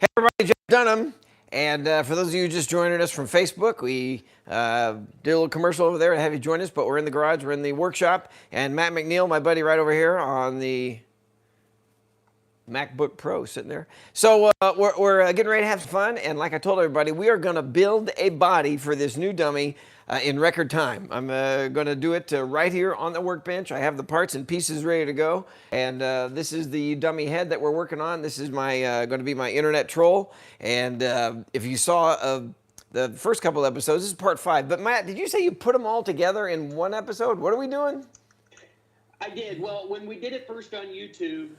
Hey everybody, Jeff Dunham. And for those of you just joining us from Facebook, we did a little commercial over there to have you join us, but we're in the garage, we're in the workshop, and Matt McNeil, my buddy right over here on the MacBook Pro sitting there. So we're getting ready to have some fun, and like I told everybody, we are going to build a body for this new dummy in record time. I'm going to do it right here on the workbench. I have the parts and pieces ready to go, and this is the dummy head that we're working on. This is my going to be my internet troll, and if you saw the first couple episodes, this is part 5. But Matt, did you say you put them all together in one episode? What are we doing? I did. Well, when we did it first on YouTube,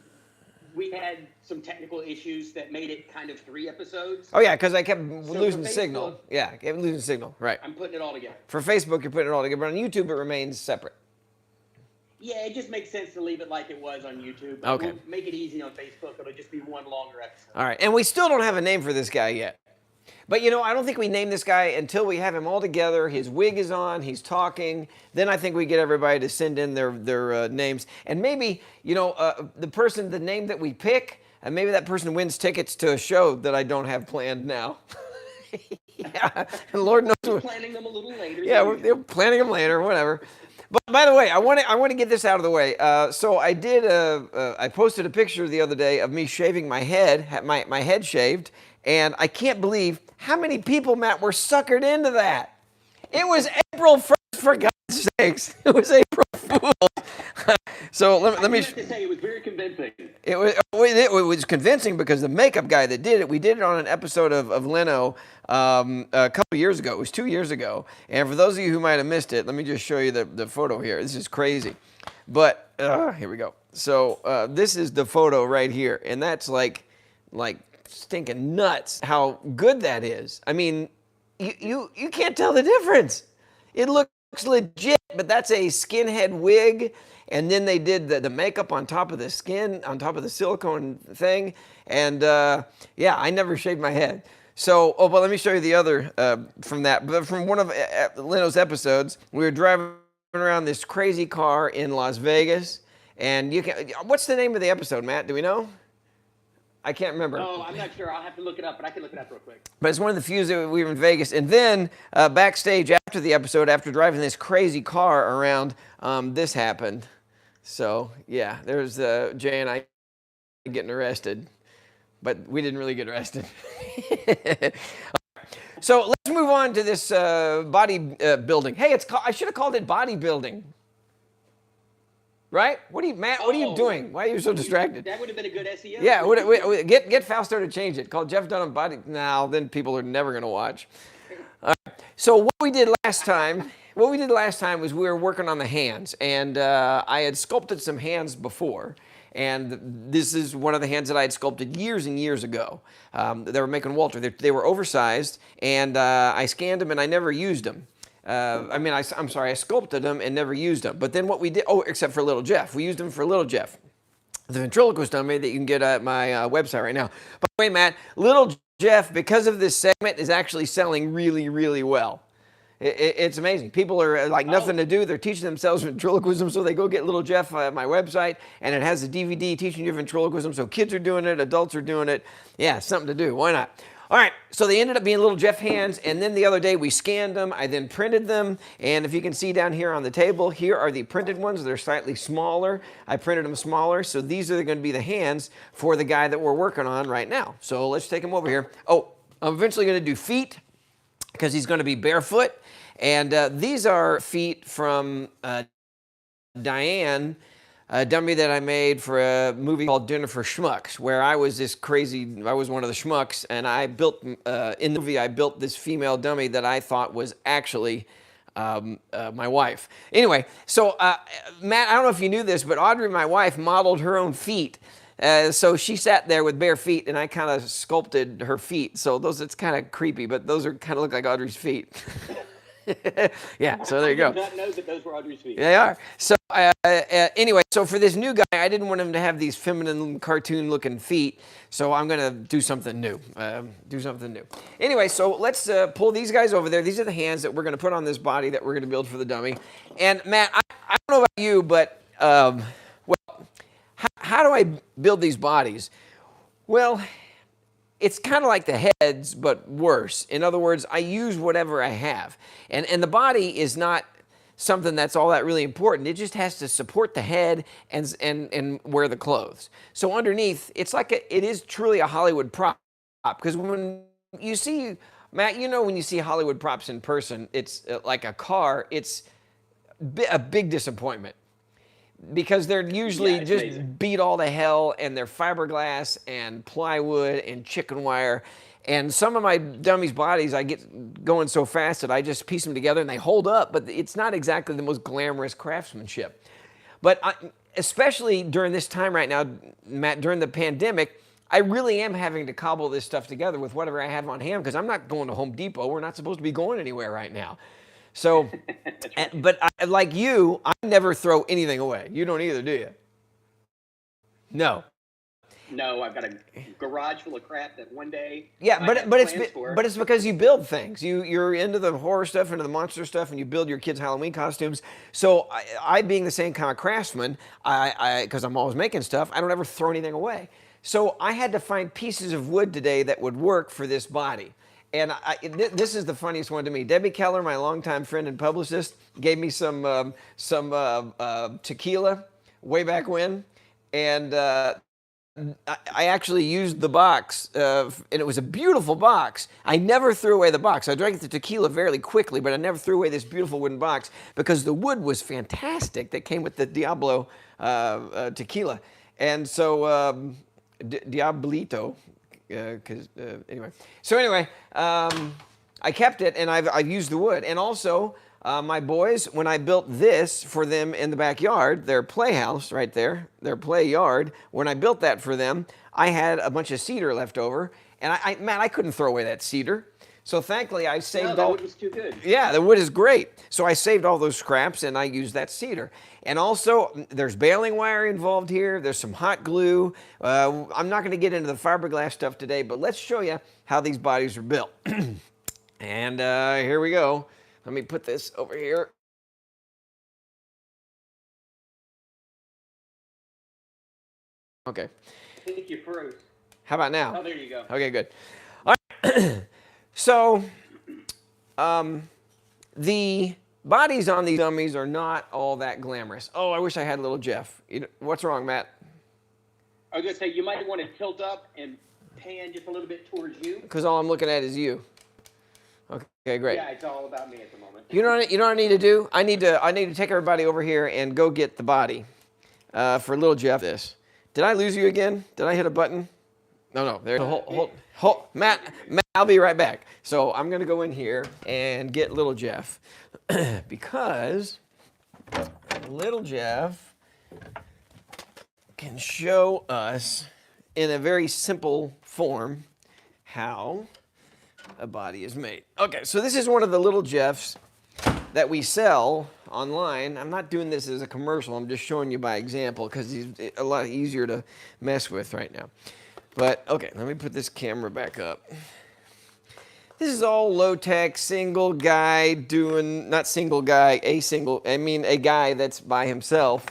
we had some technical issues that made it kind of 3 episodes. Oh yeah, because I kept losing the signal. Yeah, I kept losing signal. Right. I'm putting it all together. For Facebook, you're putting it all together, but on YouTube, it remains separate. Yeah, it just makes sense to leave it like it was on YouTube. But Okay. We'll make it easy on Facebook. It'll just be one longer episode. All right, and we still don't have a name for this guy yet. But you know, I don't think we name this guy until we have him all together. His wig is on, he's talking. Then I think we get everybody to send in their names. And maybe, you know, the name that we pick, and maybe that person wins tickets to a show that I don't have planned now. Yeah, and Lord knows We're planning them a little later. Yeah, we're planning them later, whatever. But by the way, I want to get this out of the way. So I did. I posted a picture the other day of me shaving my head, my head shaved, and I can't believe how many people, Matt, were suckered into that. It was April 1st, for God's sakes. It was April Fool's. So let me. I have to say, it was very convincing. It was convincing because the makeup guy that did it, we did it on an episode of Leno a couple years ago. It was 2 years ago. And for those of you who might have missed it, let me just show you the photo here. This is crazy. But here we go. So this is the photo right here. And that's like stinking nuts how good that is. I mean, you can't tell the difference. It looks legit, but that's a skinhead wig. And then they did the makeup on top of the skin, on top of the silicone thing. And yeah, I never shaved my head. So, but let me show you the other from that. But from one of Leno's episodes, we were driving around this crazy car in Las Vegas. And what's the name of the episode, Matt? Do we know? I can't remember. Oh, I'm not sure. I'll have to look it up, but I can look it up real quick. But it's one of the few that we were in Vegas. And then backstage after the episode, after driving this crazy car around, this happened. So, yeah, there's Jay and I getting arrested. But we didn't really get arrested. So let's move on to this body building. Hey, I should have called it bodybuilding. Right? Matt, what are you doing? Why are you so distracted? That would have been a good SEO. Yeah, get Fausto to change it. Call Jeff Dunham Body. Now, then people are never going to watch. So what we did last time was we were working on the hands, and I had sculpted some hands before, and this is one of the hands that I had sculpted years and years ago. They were making Walter. They were oversized, and I scanned them, and I never used them. I'm sorry, I sculpted them and never used them. But then what we did, except for Little Jeff. We used them for Little Jeff. The Ventriloquist dummy that you can get at my website right now. By the way, Matt, Little Jeff, because of this segment, is actually selling really, really well. It's amazing. People are like nothing to do. They're teaching themselves ventriloquism, so they go get Little Jeff at my website, and it has a DVD teaching you ventriloquism. So kids are doing it, adults are doing it. Yeah, something to do. Why not? All right, so they ended up being Little Jeff hands, and then the other day we scanned them. I then printed them, and if you can see down here on the table, here are the printed ones. They're slightly smaller. I printed them smaller, so these are going to be the hands for the guy that we're working on right now. So let's take him over here. Oh, I'm eventually going to do feet because he's going to be barefoot, and these are feet from Diane, a dummy that I made for a movie called Dinner for Schmucks, where I was one of the schmucks, and I built, in the movie, I built this female dummy that I thought was actually my wife. Anyway, so Matt, I don't know if you knew this, but Audrey, my wife, modeled her own feet. So she sat there with bare feet, and I kind of sculpted her feet. So it's kind of creepy, but those are kind of look like Audrey's feet. Yeah, so there you go. I did not know that those were Audrey's feet. They are. So anyway, so for this new guy, I didn't want him to have these feminine cartoon-looking feet, so I'm going to do something new. Anyway, so let's pull these guys over there. These are the hands that we're going to put on this body that we're going to build for the dummy. And Matt, I don't know about you, but how do I build these bodies? Well, it's kind of like the heads, but worse. In other words, I use whatever I have. And the body is not something that's all that really important. It just has to support the head and wear the clothes. So underneath, it's like it is truly a Hollywood prop. Because when you see, Matt, you know, when you see Hollywood props in person, it's like a car, it's a big disappointment. Because they're usually just amazing. Beat all to hell, and they're fiberglass and plywood and chicken wire. And some of my dummies' bodies, I get going so fast that I just piece them together and they hold up, but it's not exactly the most glamorous craftsmanship. But especially during this time right now, Matt, during the pandemic, I really am having to cobble this stuff together with whatever I have on hand, because I'm not going to Home Depot. We're not supposed to be going anywhere right now. So, but like you, I never throw anything away. You don't either, do you? No. No, I've got a garage full of crap that one day. Yeah, but it's because you build things. You're into the horror stuff, into the monster stuff, and you build your kids' Halloween costumes. So I being the same kind of craftsman, because I'm always making stuff, I don't ever throw anything away. So I had to find pieces of wood today that would work for this body. And this is the funniest one to me. Debbie Keller, my longtime friend and publicist, gave me some tequila way back when, and I actually used the box, and it was a beautiful box. I never threw away the box. I drank the tequila fairly quickly, but I never threw away this beautiful wooden box because the wood was fantastic that came with the Diablo tequila. And so, Diablito, anyway. So anyway, I kept it, and I've used the wood. And also, my boys, when I built this for them in the backyard, their playhouse right there, their play yard, when I built that for them, I had a bunch of cedar left over, and I couldn't throw away that cedar. So thankfully, I saved all. The wood was too good. Yeah, the wood is great. So I saved all those scraps, and I used that cedar. And also, there's baling wire involved here. There's some hot glue. I'm not going to get into the fiberglass stuff today, but let's show you how these bodies are built. And here we go. Let me put this over here. Okay. I think you froze. How about now? Oh, there you go. Okay, good. All right. So, the bodies on these dummies are not all that glamorous. Oh, I wish I had little Jeff. What's wrong, Matt? I was going to say, you might want to tilt up and pan just a little bit towards you. Because all I'm looking at is you. Okay, great. Yeah, it's all about me at the moment. You know what I need to do? I need to take everybody over here and go get the body for little Jeff. This. Did I lose you again? Did I hit a button? No. There's hold, Matt, I'll be right back. So I'm gonna go in here and get little Jeff because little Jeff can show us in a very simple form how a body is made. Okay, so this is one of the little Jeffs that we sell online. I'm not doing this as a commercial. I'm just showing you by example because he's a lot easier to mess with right now. But, okay, let me put this camera back up. This is all low-tech, single guy doing, not single guy, a guy that's by himself.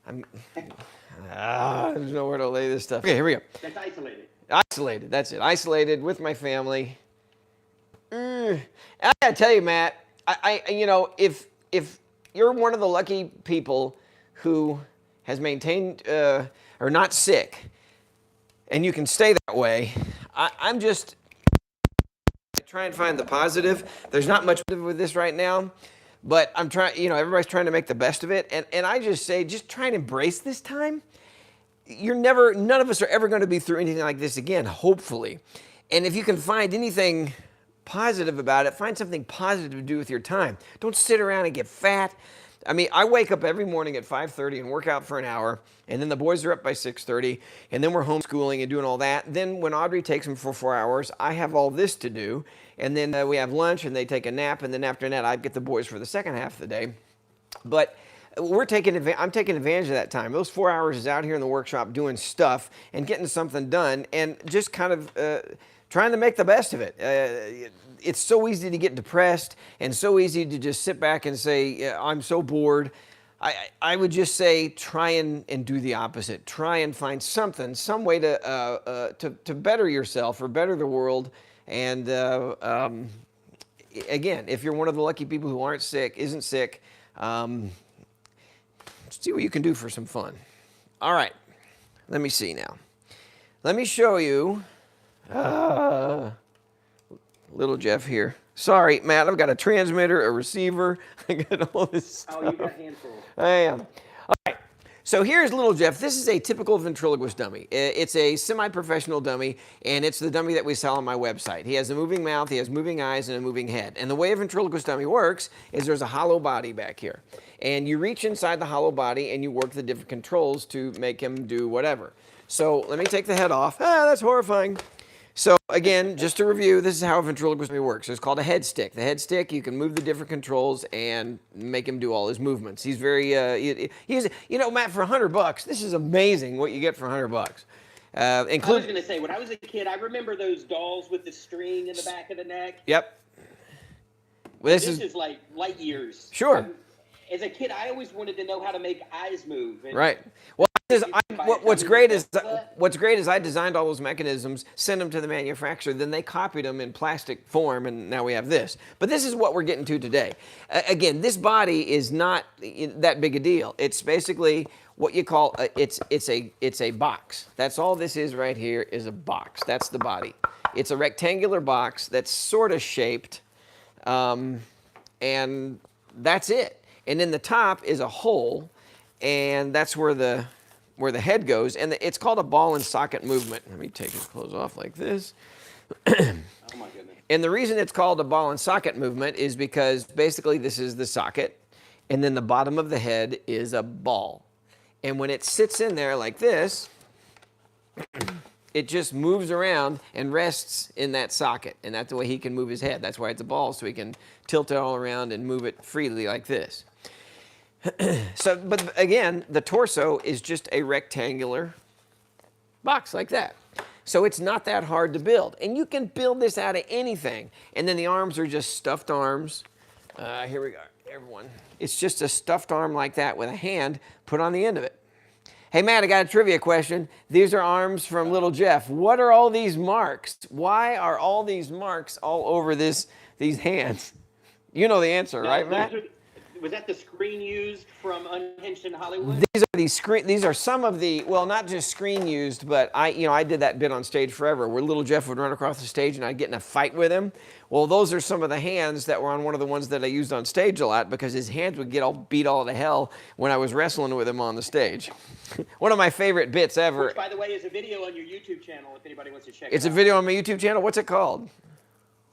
There's nowhere to lay this stuff. Okay, here we go. That's isolated. Isolated, that's it. Isolated with my family. I gotta tell you, Matt, if you're one of the lucky people who has maintained or not sick, and you can stay that way, I'm just trying to find the positive. There's not much with this right now, but I'm trying. Everybody's trying to make the best of it, and I just say, just try and embrace this time. None of us are ever going to be through anything like this again, hopefully. And if you can find anything positive about it, find something positive to do with your time. Don't sit around and get fat. I mean, I wake up every morning at 5:30 and work out for an hour, and then the boys are up by 6:30, and then we're homeschooling and doing all that. Then when Audrey takes them for 4 hours, I have all this to do, and then we have lunch, and they take a nap, and then after that, I get the boys for the second half of the day. But I'm taking advantage of that time. Those 4 hours is out here in the workshop doing stuff and getting something done, and just kind of trying to make the best of it. It's so easy to get depressed and so easy to just sit back and say, I'm so bored. I would just say try and do the opposite. Try and find something, some way to better yourself or better the world. And again, if you're one of the lucky people who isn't sick, see what you can do for some fun. All right, let me see now. Let me show you little Jeff here. Sorry, Matt, I've got a transmitter, a receiver. I got all this stuff. Oh, you got a handful. I am. All right. So here's little Jeff. This is a typical ventriloquist dummy. It's a semi-professional dummy, and it's the dummy that we sell on my website. He has a moving mouth, he has moving eyes, and a moving head. And the way a ventriloquist dummy works is there's a hollow body back here. And you reach inside the hollow body, and you work the different controls to make him do whatever. So let me take the head off. That's horrifying. So again, just to review, this is how a ventriloquist dummy works. It's called a head stick. The head stick, you can move the different controls and make him do all his movements. He's very, you know, Matt, for $100, this is amazing what you get for $100. I was going to say, when I was a kid, I remember those dolls with the string in the back of the neck. Yep. Well, this is like light years. Sure. As a kid, I always wanted to know how to make eyes move. Right. Well, what's great is I designed all those mechanisms, sent them to the manufacturer, then they copied them in plastic form, and now we have this. But this is what we're getting to today. Again, this body is not that big a deal. It's basically what you call it's a box. That's all this is right here is a box. That's the body. It's a rectangular box that's sort of shaped, and that's it. And in the top is a hole, and that's where the head goes. And it's called a ball and socket movement. Let me take his clothes off like this. Oh my goodness. And the reason it's called a ball and socket movement is because basically this is the socket, and then the bottom of the head is a ball. And when it sits in there like this, it just moves around and rests in that socket. And that's the way he can move his head. That's why it's a ball, so he can tilt it all around and move it freely like this. So, but again, the torso is just a rectangular box like that. So it's not that hard to build. And you can build this out of anything. And then the arms are just stuffed arms. Here we go, everyone. It's just a stuffed arm like that with a hand put on the end of it. Hey, Matt, I got a trivia question. These are arms from little Jeff. What are all these marks? Why are all these marks all over these hands? You know the answer, right, Matt? Was that the screen used from Unhinged in Hollywood? These are some of the, well, not just screen used, but I did that bit on stage forever where little Jeff would run across the stage and I'd get in a fight with him. Well, those are some of the hands that were on one of the ones that I used on stage a lot because his hands would get all beat all to hell when I was wrestling with him on the stage. One of my favorite bits ever. Which, by the way, is a video on your YouTube channel if anybody wants to check it out. It's a video on my YouTube channel. What's it called?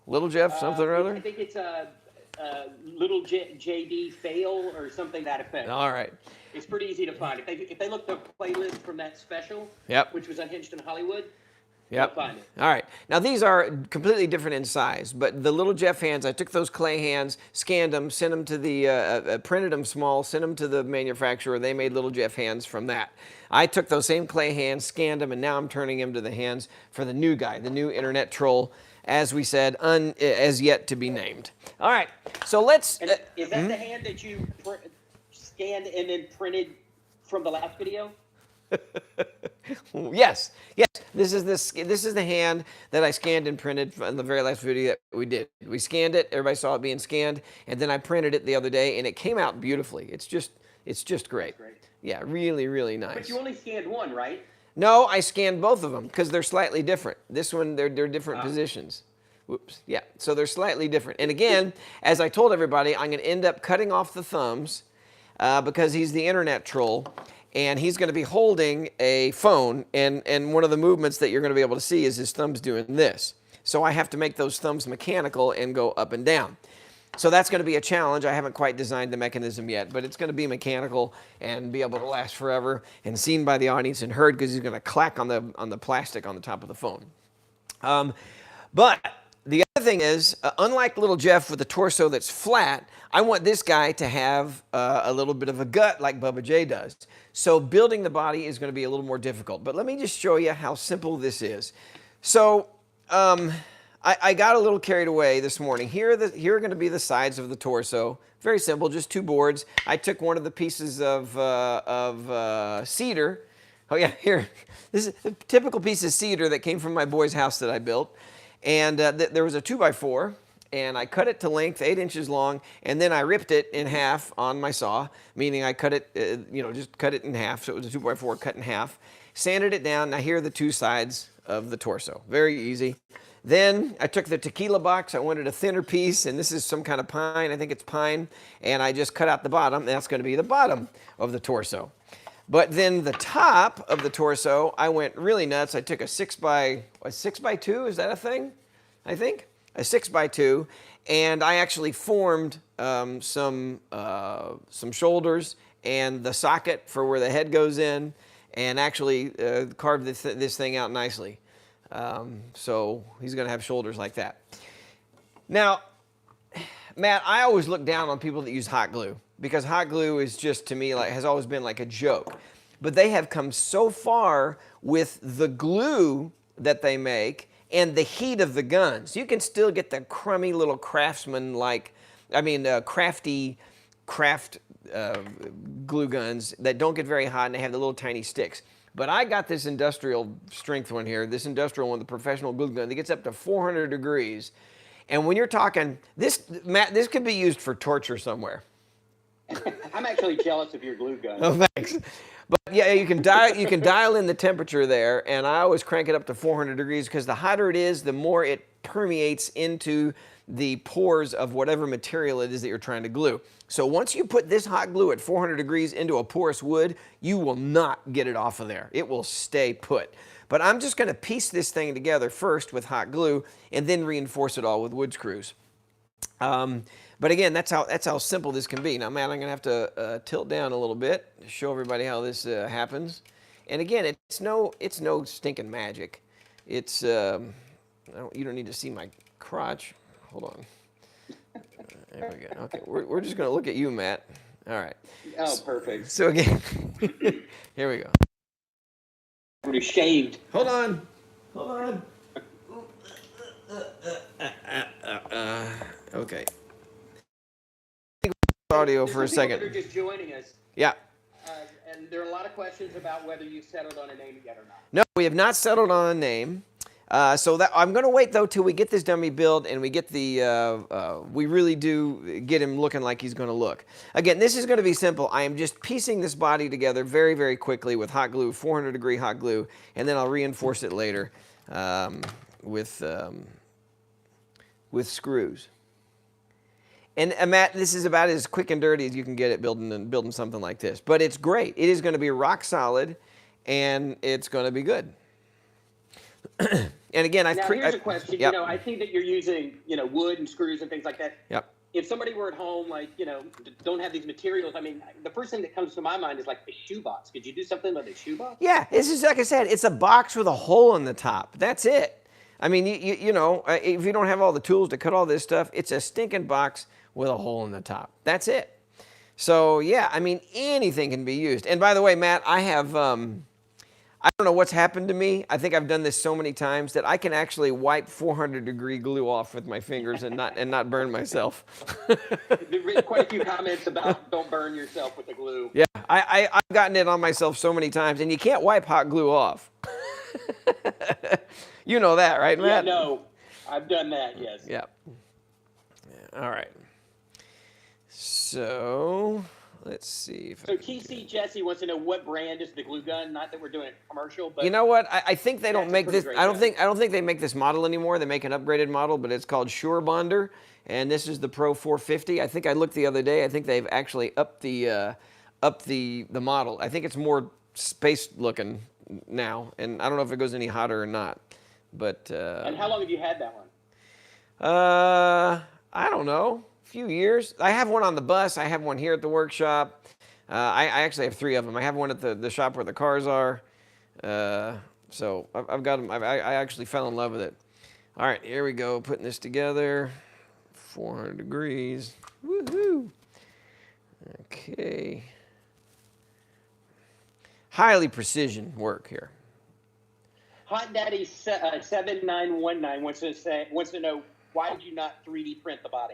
Little Jeff something or other? I think it's Little JD Fail or something to that effect. All right. It's pretty easy to find. If they look the playlist from that special, yep, which was Unhinged in Hollywood, yep, they'll find it. All right. Now these are completely different in size, but the little Jeff hands, I took those clay hands, scanned them, sent them to the, printed them small, sent them to the manufacturer. They made little Jeff hands from that. I took those same clay hands, scanned them, and now I'm turning them to the hands for the new guy, the new internet troll. As we said, as yet to be named. All right, so let's... And is that the hand that you scanned and then printed from the last video? Yes. This is the hand that I scanned and printed from the very last video that we did. We scanned it, everybody saw it being scanned, and then I printed it the other day, and it came out beautifully. It's just great. Yeah, really, really nice. But you only scanned one, right? No, I scanned both of them because they're slightly different. This one, they're different positions. Whoops. Yeah, so they're slightly different. And again, as I told everybody, I'm going to end up cutting off the thumbs because he's the internet troll, and he's going to be holding a phone, and one of the movements that you're going to be able to see is his thumbs doing this. So I have to make those thumbs mechanical and go up and down. So that's going to be a challenge. I haven't quite designed the mechanism yet, but it's going to be mechanical and be able to last forever and seen by the audience and heard because he's going to clack on the plastic on the top of the phone. But the other thing is, unlike little Jeff with the torso that's flat, I want this guy to have a little bit of a gut like Bubba J does. So building the body is going to be a little more difficult. But let me just show you how simple this is. So I got a little carried away this morning. Here are going to be the sides of the torso. Very simple, just 2 boards. I took one of the pieces of cedar. Oh yeah, here. This is a typical piece of cedar that came from my boy's house that I built. And there was a 2x4, and I cut it to length, 8 inches long, and then I ripped it in half on my saw, meaning I cut it, just cut it in half, so it was a 2x4 cut in half. Sanded it down. Now here are the 2 sides of the torso. Very easy. Then I took the tequila box. I wanted a thinner piece, and this is some kind of pine. I think it's pine. And I just cut out the bottom. That's going to be the bottom of the torso. But then the top of the torso, I went really nuts. I took a 6x2. Is that a thing? I think a 6x2, and I actually formed some shoulders and the socket for where the head goes in, and actually carved this thing out nicely. So he's going to have shoulders like that. Now, Matt, I always look down on people that use hot glue, because hot glue is just, to me, has always been like a joke. But they have come so far with the glue that they make and the heat of the guns. You can still get the crummy little crafty glue guns that don't get very hot, and they have the little tiny sticks. But I got this industrial strength one here, this industrial one, the professional glue gun that gets up to 400 degrees. And when you're talking, Matt, this could be used for torture somewhere. I'm actually jealous of your glue gun. Oh, thanks. But yeah, you can dial in the temperature there, and I always crank it up to 400 degrees, because the hotter it is, the more it permeates into the pores of whatever material it is that you're trying to glue. So once you put this hot glue at 400 degrees into a porous wood, you will not get it off of there. It will stay put. But I'm just going to piece this thing together first with hot glue, and then reinforce it all with wood screws. But again, that's how simple this can be. Now, Matt, I'm going to have to tilt down a little bit to show everybody how this happens. And again, it's no stinking magic. It's you don't need to see my crotch. Hold on. There we go. Okay, we're just going to look at you, Matt. All right. Oh, perfect. So again, here we go. Pretty shaved. Hold on. Okay. Audio for a second. That are just joining us. Yeah. And there are a lot of questions about whether you've settled on a name yet or not. No, we have not settled on a name. So that I'm going to wait though till we get this dummy built and we get we really do get him looking like he's going to look. Again, this is going to be simple. I am just piecing this body together very, very quickly with hot glue, 400 degree hot glue, and then I'll reinforce it later with screws. And Matt, this is about as quick and dirty as you can get it building something like this. But it's great. It is going to be rock solid, and it's going to be good. And again, here's a question. Yep. I think that you're using, wood and screws and things like that. Yep. If somebody were at home, don't have these materials, the first thing that comes to my mind is like a shoebox. Could you do something with a shoebox? Yeah, this is like I said, it's a box with a hole in the top. That's it. If you don't have all the tools to cut all this stuff, it's a stinking box with a hole in the top. That's it. So yeah, anything can be used. And by the way, Matt, I have, I don't know what's happened to me. I think I've done this so many times that I can actually wipe 400 degree glue off with my fingers and not burn myself. There's quite a few comments about don't burn yourself with the glue. Yeah, I've gotten it on myself so many times, and you can't wipe hot glue off. You know that, right, Matt? Yeah, no, I've done that, yes. Yeah. All right. So let's see. So TC Jesse wants to know what brand is the glue gun. Not that we're doing a commercial, but you know what? I think they don't make this. I don't gun. think they make this model anymore. They make an upgraded model, but it's called Sure Bonder, and this is the Pro 450. I think I looked the other day. I think they've actually upped the model. I think it's more space looking now, and I don't know if it goes any hotter or not. But and how long have you had that one? I don't know. A few years. I have one on the bus. I have one here at the workshop. I actually have 3 of them. I have one at the shop where the cars are. So I've got them. I actually fell in love with it. All right, here we go. Putting this together. 400 degrees. Woohoo! Okay. Highly precision work here. Hot Daddy 7919 wants to know, why did you not 3D print the body?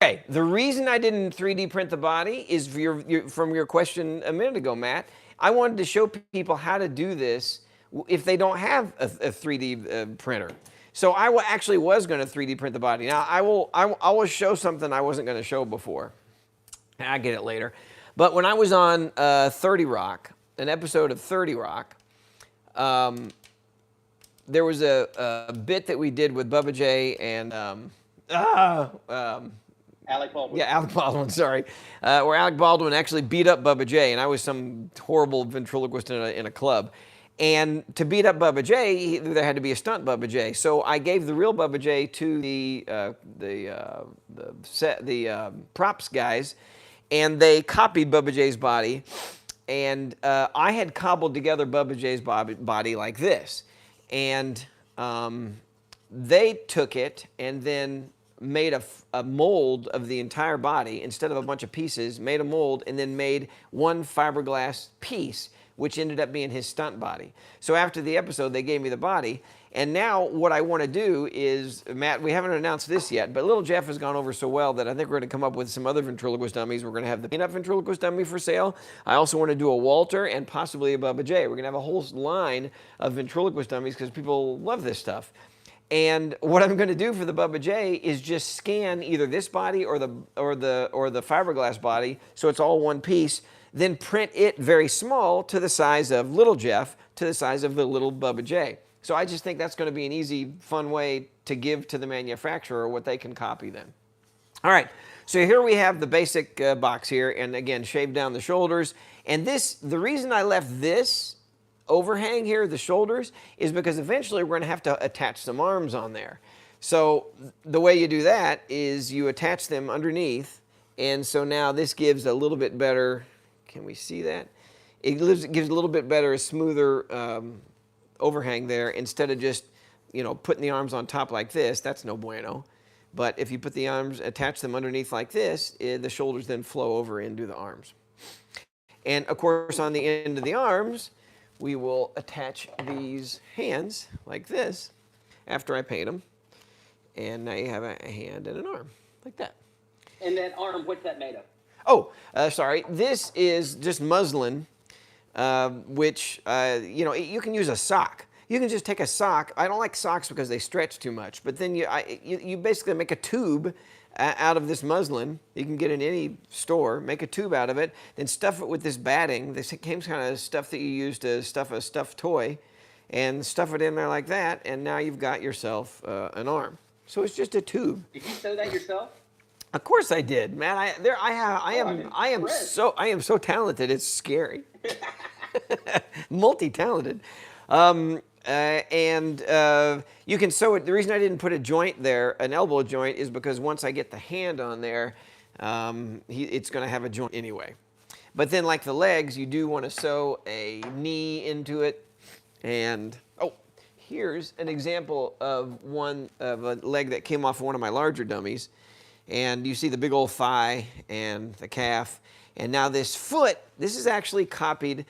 Okay, the reason I didn't 3D print the body is from your question a minute ago, Matt. I wanted to show people how to do this if they don't have a 3D printer. So I actually was going to 3D print the body. Now I will show something I wasn't going to show before. I'll get it later. But when I was on 30 Rock, an episode of 30 Rock, there was a bit that we did with Bubba J and Alec Baldwin. Yeah, Alec Baldwin, sorry. Where Alec Baldwin actually beat up Bubba J, and I was some horrible ventriloquist in a club. And to beat up Bubba J, there had to be a stunt Bubba J. So I gave the real Bubba J to the props guys, and they copied Bubba J's body. And I had cobbled together Bubba J's body like this. And they took it and then made a mold of the entire body instead of a bunch of pieces, made a mold and then made one fiberglass piece, which ended up being his stunt body. So after the episode, they gave me the body. And now what I want to do is, Matt, we haven't announced this yet, but Little Jeff has gone over so well that I think we're going to come up with some other ventriloquist dummies. We're going to have the peanut ventriloquist dummy for sale. I also want to do a Walter and possibly a Bubba J. We're going to have a whole line of ventriloquist dummies because people love this stuff. And what I'm going to do for the Bubba J is just scan either this body or the fiberglass body, so it's all one piece. Then print it very small to the size of Little Jeff, to the size of the little Bubba J. So I just think that's going to be an easy, fun way to give to the manufacturer what they can copy then. All right, so here we have the basic box here, and again, shaved down the shoulders. And the reason I left this overhang here, the shoulders, is because eventually we're going to have to attach some arms on there. So the way you do that is you attach them underneath, and so now this gives a little bit better, can we see that? It gives a little bit better, smoother overhang there instead of just, putting the arms on top like this. That's no bueno. But if you put the arms, attach them underneath like this, the shoulders then flow over into the arms. And of course, on the end of the arms, we will attach these hands like this after I paint them. And now you have a hand and an arm like that. And that arm, what's that made of? Oh, sorry. This is just muslin, which, you can use a sock. You can just take a sock. I don't like socks because they stretch too much. But then you basically make a tube out of this muslin. You can get it in any store. Make a tube out of it. Then stuff it with this batting. This same kind of stuff that you use to stuff a stuffed toy. And stuff it in there like that. And now you've got yourself an arm. So it's just a tube. Did you sew that yourself? Of course I did, man. I am so talented. It's scary. Multi-talented. You can sew it. The reason I didn't put a joint there, an elbow joint, is because once I get the hand on there, it's going to have a joint anyway. But then, like the legs, you do want to sew a knee into it. And here's an example of a leg that came off of one of my larger dummies. And you see the big old thigh and the calf. And now this foot, this is actually copied.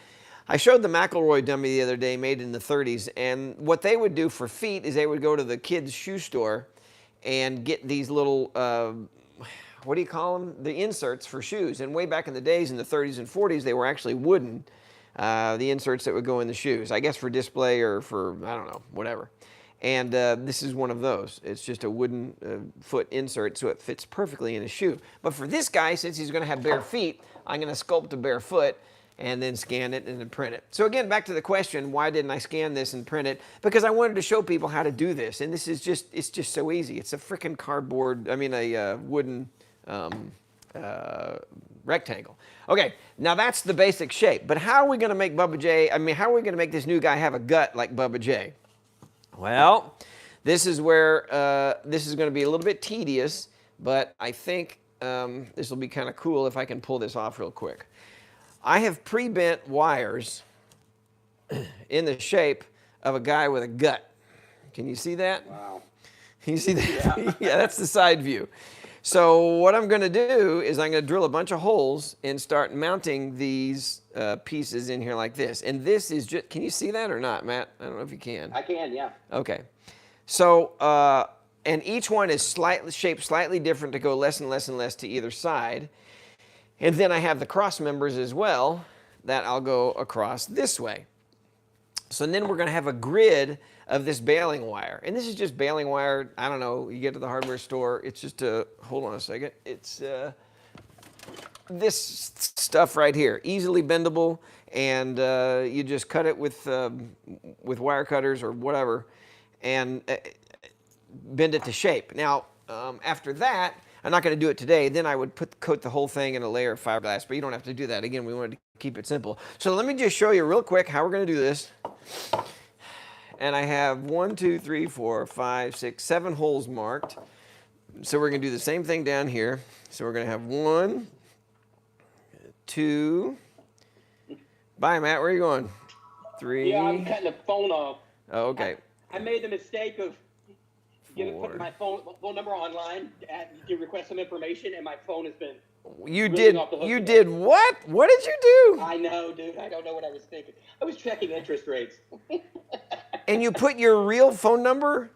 I showed the McElroy dummy the other day, made in the 30s. And what they would do for feet is they would go to the kids' shoe store and get these little, what do you call them? The inserts for shoes. And way back in the days, in the 30s and 40s, they were actually wooden, the inserts that would go in the shoes. I guess for display or for, I don't know, whatever. And this is one of those. It's just a wooden foot insert, so it fits perfectly in a shoe. But for this guy, since he's going to have bare feet, I'm going to sculpt a bare foot and then scan it and then print it. So again, back to the question, why didn't I scan this and print it? Because I wanted to show people how to do this. And this is just, it's just so easy. It's a freaking a wooden rectangle. Okay, now that's the basic shape. But how are we going to make Bubba J, how are we going to make this new guy have a gut like Bubba J? Well, this is where this is going to be a little bit tedious, but I think this will be kind of cool if I can pull this off real quick. I have pre-bent wires in the shape of a guy with a gut. Can you see that? Wow. Can you see that? Yeah, that's the side view. So what I'm going to do is I'm going to drill a bunch of holes and start mounting these pieces in here like this. And this is just, can you see that or not, Matt? I don't know if you can. I can, yeah. Okay. So, and each one is shaped slightly different to go less and less and less to either side. And then I have the cross members as well that I'll go across this way. So then we're going to have a grid of this baling wire. And this is just baling wire. I don't know. You get to the hardware store. It's just hold on a second. It's this stuff right here, easily bendable. And you just cut it with wire cutters or whatever and bend it to shape. Now, after that, I'm not going to do it today. Then I would coat the whole thing in a layer of fiberglass, but you don't have to do that. Again, we wanted to keep it simple. So let me just show you real quick how we're going to do this. And I have 1, 2, 3, 4, 5, 6, 7 holes marked. So we're going to do the same thing down here. So we're going to have 1, 2. Bye, Matt. Where are you going? 3. Yeah, I'm cutting the phone off. Oh, okay. I made the mistake of putting my phone number online to request some information, and my phone has been. You did what? What did you do? I know, dude. I don't know what I was thinking. I was checking interest rates. And you put your real phone number?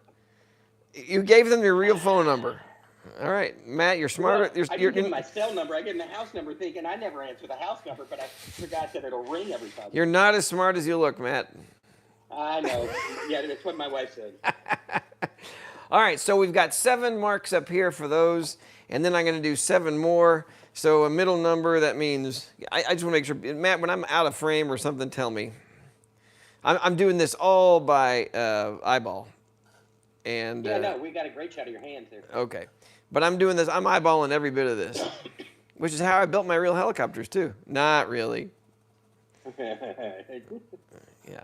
You gave them your real phone number. All right, Matt, you're smarter. Well, I didn't give them my cell number. I gave them the house number, thinking I never answer the house number, but I forgot that it'll ring every time. You're not as smart as you look, Matt. I know. Yeah, that's what my wife said. All right, so we've got 7 marks up here for those, and then I'm going to do 7 more. So a middle number, that means, I just want to make sure, Matt, when I'm out of frame or something, tell me. I'm doing this all by eyeball. And yeah, no, we got a great shot of your hands there. Okay, but I'm doing this, I'm eyeballing every bit of this, which is how I built my real helicopters too. Not really. Yeah.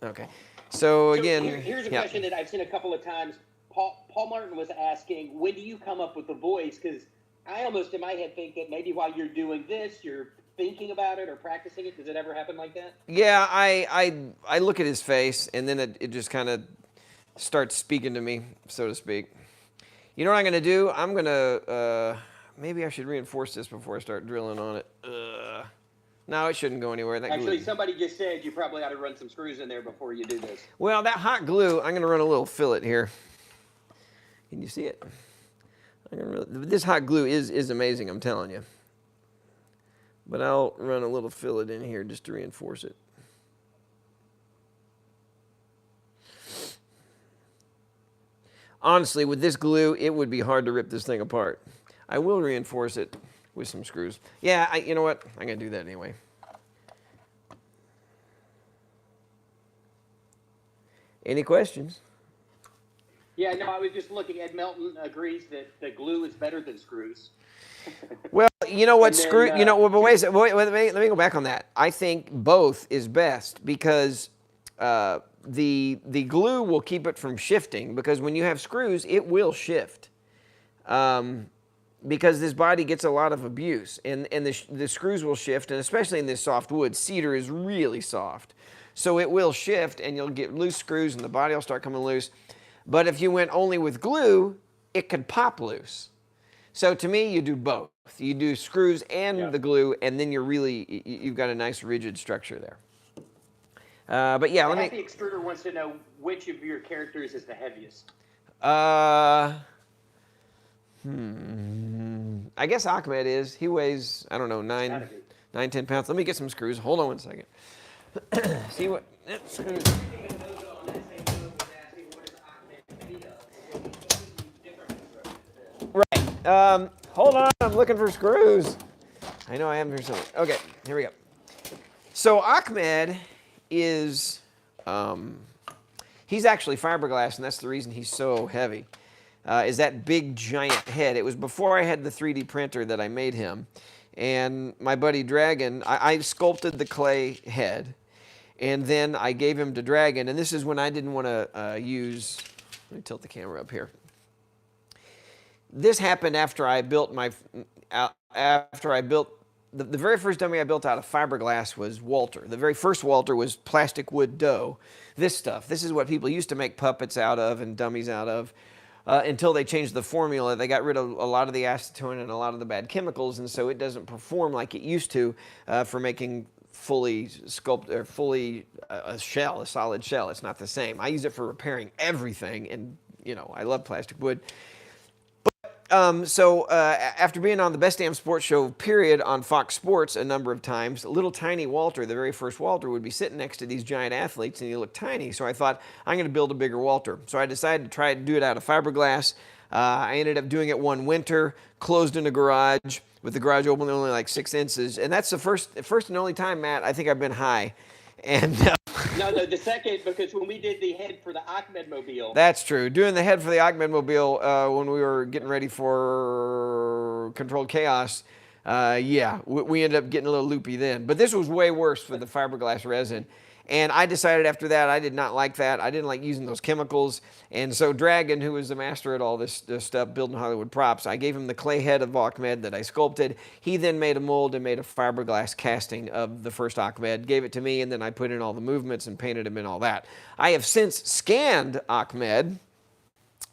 Okay. So again, here's a question that I've seen a couple of times. Paul Martin was asking, when do you come up with the voice? Because I almost in my head think that maybe while you're doing this, you're thinking about it or practicing it. Does it ever happen like that? Yeah, I look at his face and then it just kind of starts speaking to me, so to speak. You know what I'm going to do? I'm going to, maybe I should reinforce this before I start drilling on it. No, it shouldn't go anywhere. Actually, somebody just said you probably ought to run some screws in there before you do this. Well, that hot glue, I'm going to run a little fillet here. Can you see it? This hot glue is amazing, I'm telling you. But I'll run a little fillet in here just to reinforce it. Honestly, with this glue, it would be hard to rip this thing apart. I will reinforce it with some screws. Yeah, you know what? I'm going to do that anyway. Any questions? Yeah, no, I was just looking. Ed Melton agrees that the glue is better than screws. Well, you know what? Then, you know, but wait, let me go back on that. I think both is best because the glue will keep it from shifting, because when you have screws, it will shift. Because this body gets a lot of abuse, and the screws will shift, and especially in this soft wood, cedar is really soft. So it will shift, and you'll get loose screws, and the body will start coming loose. But if you went only with glue, it could pop loose. So to me, you do both. You do screws and the glue, and then you've got a nice rigid structure there. But yeah, I think the extruder wants to know which of your characters is the heaviest. I guess Achmed is. He weighs, I don't know, 9, 10 pounds. Let me get some screws. Hold on one second. See what? Right. Hold on. I'm looking for screws. I know I have them here somewhere. Okay, here we go. So Achmed is, he's actually fiberglass, and that's the reason he's so heavy. Is that big giant head. It was before I had the 3D printer that I made him. And my buddy Dragon, I sculpted the clay head, and then I gave him to Dragon, and this is when I didn't want to use, let me tilt the camera up here. This happened after I built the very first dummy I built out of fiberglass was Walter. The very first Walter was plastic wood dough. This stuff, this is what people used to make puppets out of and dummies out of. until they changed the formula. They got rid of a lot of the acetone and a lot of the bad chemicals, and so it doesn't perform like it used to for making fully sculpted or fully a shell, a solid shell. It's not the same. I use it for repairing everything, and I love plastic wood. After being on the Best Damn Sports Show, period, on Fox Sports a number of times, little tiny Walter, the very first Walter, would be sitting next to these giant athletes, and he looked tiny. So I thought, I'm going to build a bigger Walter. So I decided to try to do it out of fiberglass. I ended up doing it one winter, closed in a garage, with the garage open only like 6 inches. And that's the first and only time, Matt, I think I've been high. And No, the second, because when we did the head for the Achmed mobile. That's true. Doing the head for the Achmed mobile when we were getting ready for Controlled Chaos, we ended up getting a little loopy then. But this was way worse for the fiberglass resin. And I decided after that I did not like that. I didn't like using those chemicals. And so Dragon, who was the master at all this stuff, building Hollywood props, I gave him the clay head of Achmed that I sculpted. He then made a mold and made a fiberglass casting of the first Achmed, gave it to me, and then I put in all the movements and painted him and all that. I have since scanned Achmed,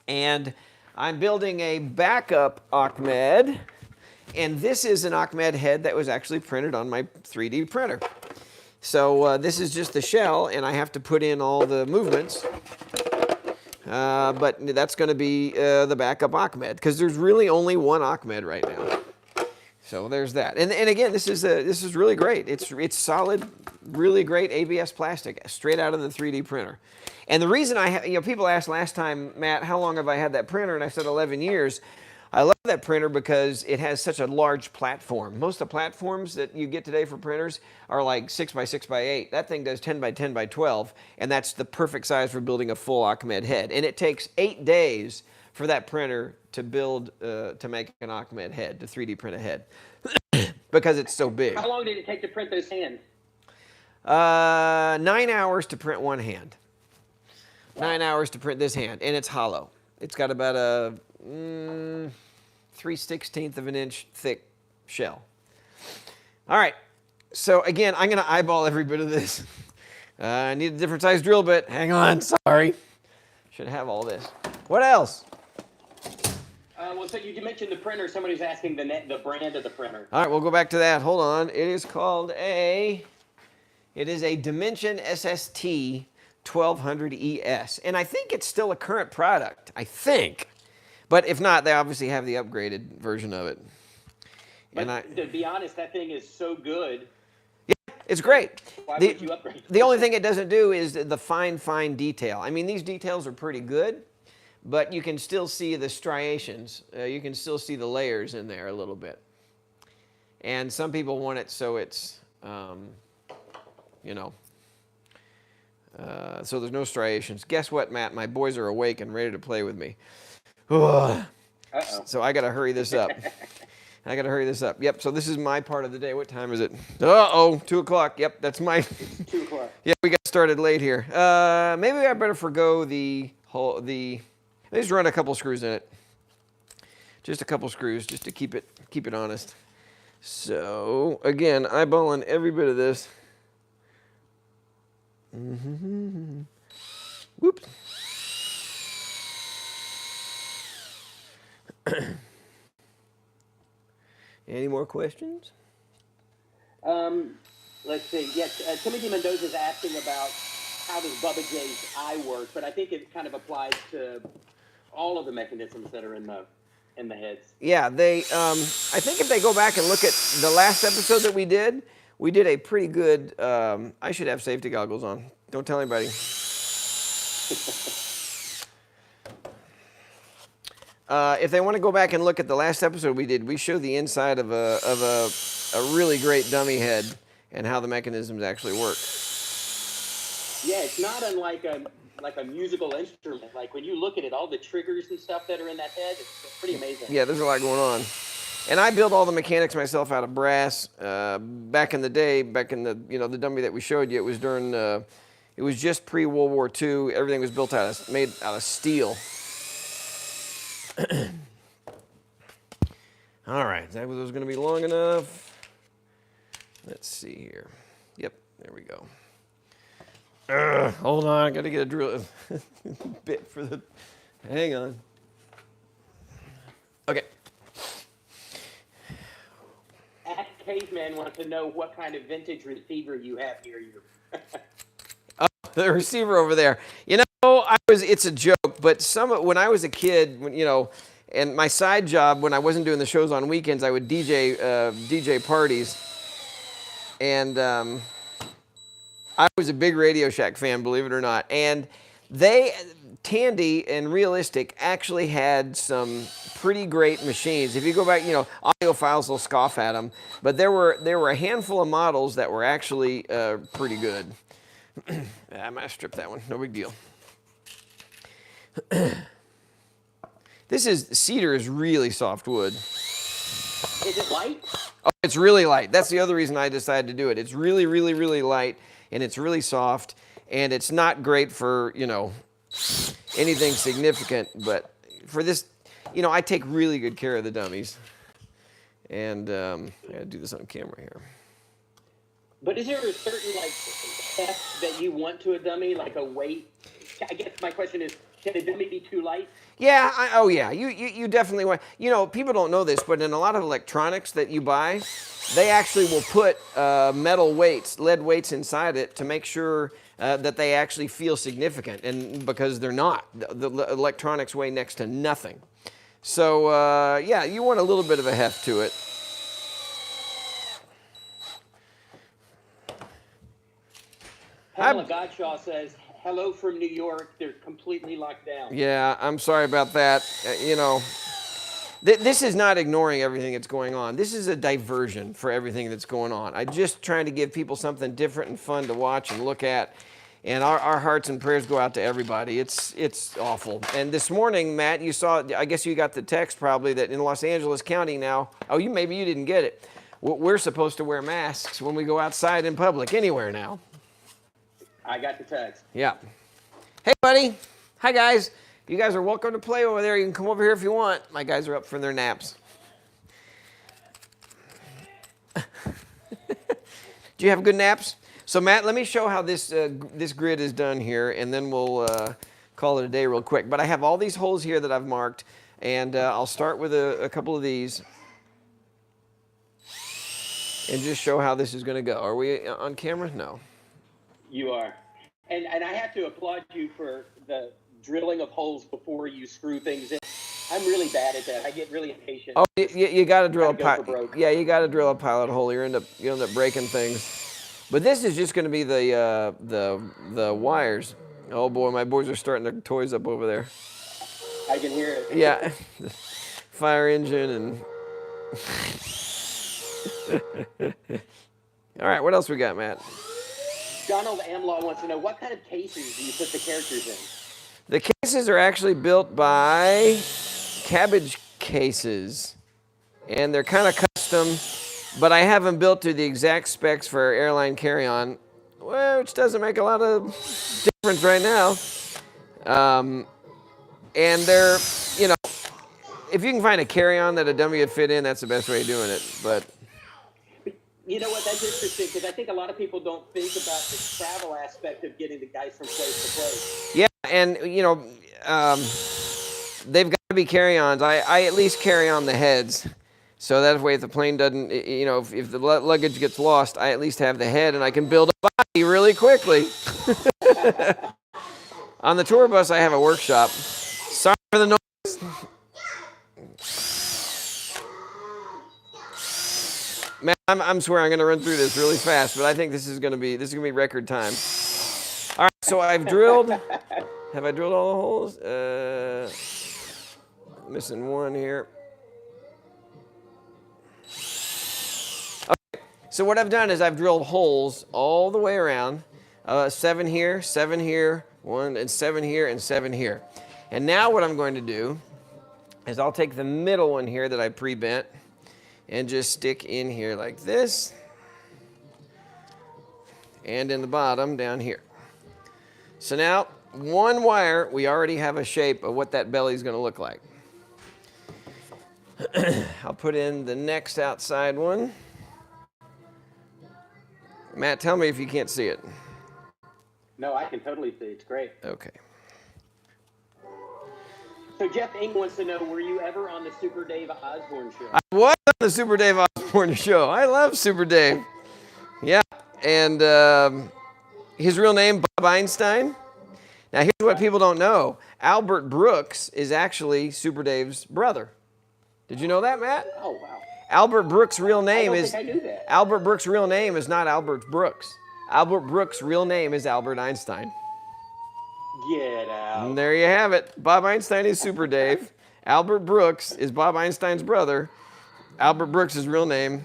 and I'm building a backup Achmed. And this is an Achmed head that was actually printed on my 3D printer. So this is just the shell, and I have to put in all the movements. But that's going to be the backup Achmed, because there's really only one Achmed right now. So there's that. And again, this is really great. It's solid, really great ABS plastic, straight out of the 3D printer. And the reason people asked last time, Matt, how long have I had that printer? And I said 11 years. I love that printer because it has such a large platform. Most of the platforms that you get today for printers are like 6 by 6 by 8. That thing does 10 by 10 by 12, and that's the perfect size for building a full Achmed head. And it takes 8 days for that printer to build, to make an Achmed head, to 3D print a head, because it's so big. How long did it take to print those hands? 9 hours to print one hand. 9 hours to print this hand, and it's hollow. It's got about a 3/16 of an inch thick shell. All right, so again, I'm going to eyeball every bit of this. I need a different size drill bit. Hang on, sorry. Should have all this. What else? So you mentioned the printer. Somebody's asking the brand of the printer. All right, we'll go back to that. Hold on. It is called it is a Dimension SST 1200 ES, and I think it's still a current product. I think. But if not, they obviously have the upgraded version of it. But to be honest, that thing is so good. Yeah, it's great. Why would you upgrade? The only thing it doesn't do is the fine detail. I mean, these details are pretty good, but you can still see the striations. You can still see the layers in there a little bit. And some people want it so it's, so there's no striations. Guess what, Matt? My boys are awake and ready to play with me. Uh-oh. So I got to hurry this up. Yep, so this is my part of the day. What time is it? 2 o'clock. Yep, that's my... 2 o'clock. Yeah, we got started late here. Maybe I better forgo let's run a couple screws in it. Just a couple screws, just to keep it honest. So, again, eyeballing every bit of this. Whoops. Any more questions? Let's see. Yes, Timothy Mendoza is asking about how does Bubba J's eye work, but I think it kind of applies to all of the mechanisms that are in the heads. Yeah, I think if they go back and look at the last episode that we did a pretty good. I should have safety goggles on. Don't tell anybody. If they want to go back and look at the last episode we did, we showed the inside of a really great dummy head and how the mechanisms actually work. Yeah, it's not unlike a musical instrument. Like when you look at it, all the triggers and stuff that are in that head, it's pretty amazing. Yeah, there's a lot going on. And I built all the mechanics myself out of brass. Back in the day, the dummy that we showed you, it was during it was just pre-World War II. Everything was made out of steel. All right, that was going to be long enough. Let's see here. Yep, there we go. Hold on, I got to get a drill bit for the. Hang on. Okay. Caveman wants to know what kind of vintage receiver you have near you. The receiver over there. It's a joke, but when I was a kid, and my side job when I wasn't doing the shows on weekends, I would DJ parties, and I was a big Radio Shack fan, believe it or not. And Tandy and Realistic actually had some pretty great machines. If you go back, audiophiles will scoff at them, but there were a handful of models that were actually pretty good. I might have stripped that one. No big deal. Cedar is really soft wood. Is it light? Oh, it's really light. That's the other reason I decided to do it. It's really, really, really light, and it's really soft, and it's not great for, anything significant, but for this, I take really good care of the dummies. And I gotta do this on camera here. But is there a certain heft that you want to a dummy, like a weight? I guess my question is, can a dummy be too light? Yeah, yeah. You definitely want. People don't know this, but in a lot of electronics that you buy, they actually will put metal weights, lead weights inside it to make sure that they actually feel significant, and because they're not, the electronics weigh next to nothing. So yeah, you want a little bit of a heft to it. Pamela Godshaw says, hello from New York. They're completely locked down. Yeah, I'm sorry about that. This is not ignoring everything that's going on. This is a diversion for everything that's going on. I'm just trying to give people something different and fun to watch and look at. And our hearts and prayers go out to everybody. It's awful. And this morning, Matt, you saw, I guess you got the text probably, that in Los Angeles County now, maybe you didn't get it. We're supposed to wear masks when we go outside in public, anywhere now. I got the text. Yeah. Hey, buddy. Hi, guys. You guys are welcome to play over there. You can come over here if you want. My guys are up from their naps. Do you have good naps? So, Matt, let me show how this grid is done here, and then we'll call it a day real quick. But I have all these holes here that I've marked, and I'll start with a couple of these and just show how this is going to go. Are we on camera? No. You are. And I have to applaud you for the drilling of holes before you screw things in. I'm really bad at that. I get really impatient. Oh, you got to drill a pilot. Yeah, you got to drill a pilot hole. You end up breaking things. But this is just going to be the wires. Oh boy, my boys are starting their toys up over there. I can hear it. Yeah, fire engine and. All right, what else we got, Matt? Donald Amlaw wants to know, what kind of cases do you put the characters in? The cases are actually built by Cabbage Cases, and they're kind of custom, but I have them built to the exact specs for airline carry-on, which doesn't make a lot of difference right now. And they're, if you can find a carry-on that a dummy would fit in, that's the best way of doing it. But you know what, that's interesting, because I think a lot of people don't think about the travel aspect of getting the guys from place to place. Yeah, and, they've got to be carry-ons. I at least carry on the heads, so that way if the plane doesn't, if the luggage gets lost, I at least have the head, and I can build a body really quickly. On the tour bus, I have a workshop. Sorry for the noise. Man, I'm swearing I'm going to run through this really fast, but I think this is going to be record time. All right, so I've drilled. Have I drilled all the holes? Missing one here. Okay, so what I've done is I've drilled holes all the way around. 7 here, 1, and 7 here, and 7 here. And now what I'm going to do is I'll take the middle one here that I pre-bent and just stick in here like this, and in the bottom down here. So now, one wire, we already have a shape of what that belly is going to look like. I'll put in the next outside one. Matt, tell me if you can't see it. No, I can totally see. It's great. Okay. So Jeff Ing wants to know, were you ever on the Super Dave Osborne show? I was on the Super Dave Osborne show. I love Super Dave. Yeah, and his real name, Bob Einstein. Now, here's what people don't know. Albert Brooks is actually Super Dave's brother. Did you know that, Matt? Oh, wow. Albert Brooks' real name I knew that. Albert Brooks' real name is not Albert Brooks. Albert Brooks' real name is Albert Einstein. Get out. And there you have it. Bob Einstein is Super Dave. Albert Brooks is Bob Einstein's brother. Albert Brooks' real name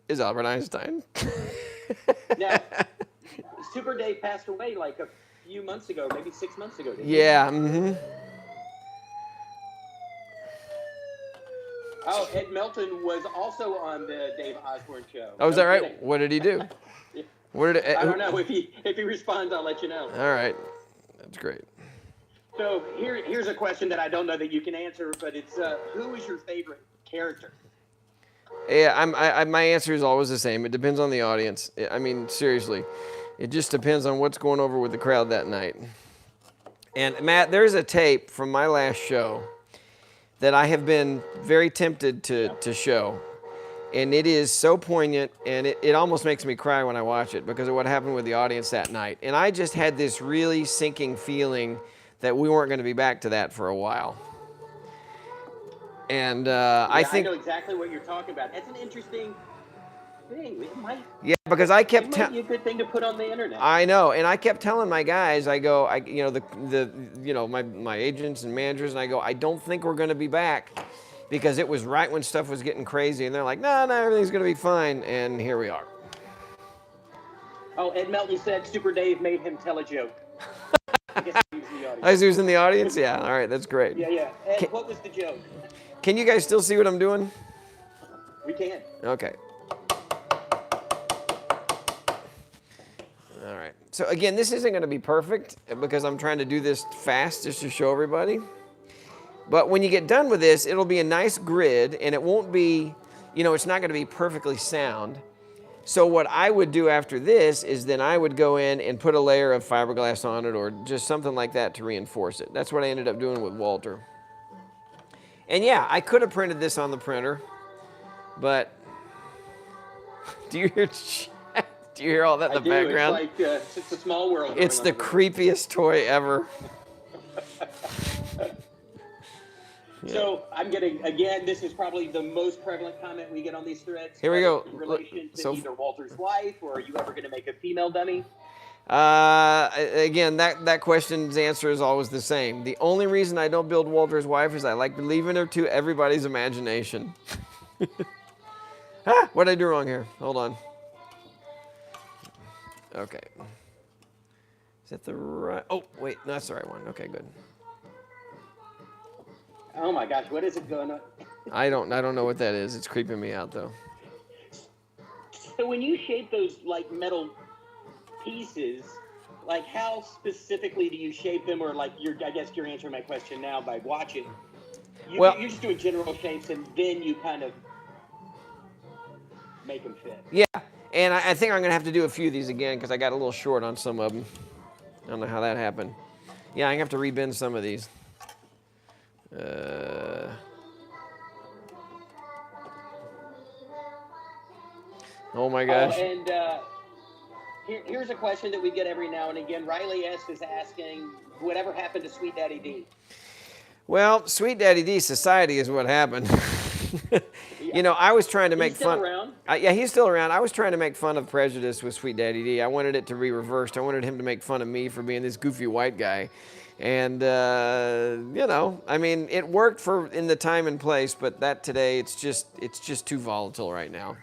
is Albert Einstein. Now, Super Dave passed away like a few months ago, maybe 6 months ago. Didn't Yeah. he? Oh, Ed Melton was also on the Dave Osborne show. Oh, is that right? What did he do? I don't know. If he responds, I'll let you know. All right. That's great. So here's a question that I don't know that you can answer, but it's who is your favorite character? Yeah, my answer is always the same. It depends on the audience. I mean, seriously, it just depends on what's going over with the crowd that night. And Matt, there's a tape from my last show that I have been very tempted to show. And it is so poignant, and it almost makes me cry when I watch it because of what happened with the audience that night. And I just had this really sinking feeling that we weren't going to be back to that for a while. And I think I know exactly what you're talking about. That's an interesting thing. It might, because I it kept might be a good thing to put on the internet. I know, and I kept telling my guys, my agents and managers, and I go, I don't think we're going to be back. Because it was right when stuff was getting crazy, and they're like, no, everything's going to be fine, and here we are. Oh, Ed Melton said Super Dave made him tell a joke. I guess he was in the audience. I was in the audience? Yeah, all right, that's great. Yeah. Ed, what was the joke? Can you guys still see what I'm doing? We can. Okay. All right. So again, this isn't going to be perfect because I'm trying to do this fast just to show everybody. But when you get done with this, it'll be a nice grid, and it won't be, it's not going to be perfectly sound. So what I would do after this is then I would go in and put a layer of fiberglass on it or just something like that to reinforce it. That's what I ended up doing with Walter. And yeah, I could have printed this on the printer, but do you hear all that in the background? It's like it's a small world. It's the creepiest toy ever. So I'm getting, again, this is probably the most prevalent comment we get on these threads. Here we go. In relation to either Walter's wife, or are you ever going to make a female dummy? Again, that question's answer is always the same. The only reason I don't build Walter's wife is I like leaving her to everybody's imagination. What did I do wrong here? Hold on. Okay. Is that the right? Oh, wait, no, that's the right one. Okay, good. Oh my gosh, what is it going on? I don't know what that is. It's creeping me out though. So when you shape those like metal pieces, like how specifically do you shape them, or like I guess you're answering my question now by watching. You're just doing general shapes and then you kind of make them fit. Yeah, and I think I'm gonna have to do a few of these again because I got a little short on some of them. I don't know how that happened. Yeah, I'm gonna have to rebend some of these. Oh my gosh. And here's a question that we get every now and again. Riley S. is asking, whatever happened to Sweet Daddy D? Well, Sweet Daddy D Society is what happened. I was trying to make fun. He's still around? Yeah, he's still around. I was trying to make fun of prejudice with Sweet Daddy D. I wanted it to be reversed. I wanted him to make fun of me for being this goofy white guy. And, it worked in the time and place, but that today, it's just too volatile right now.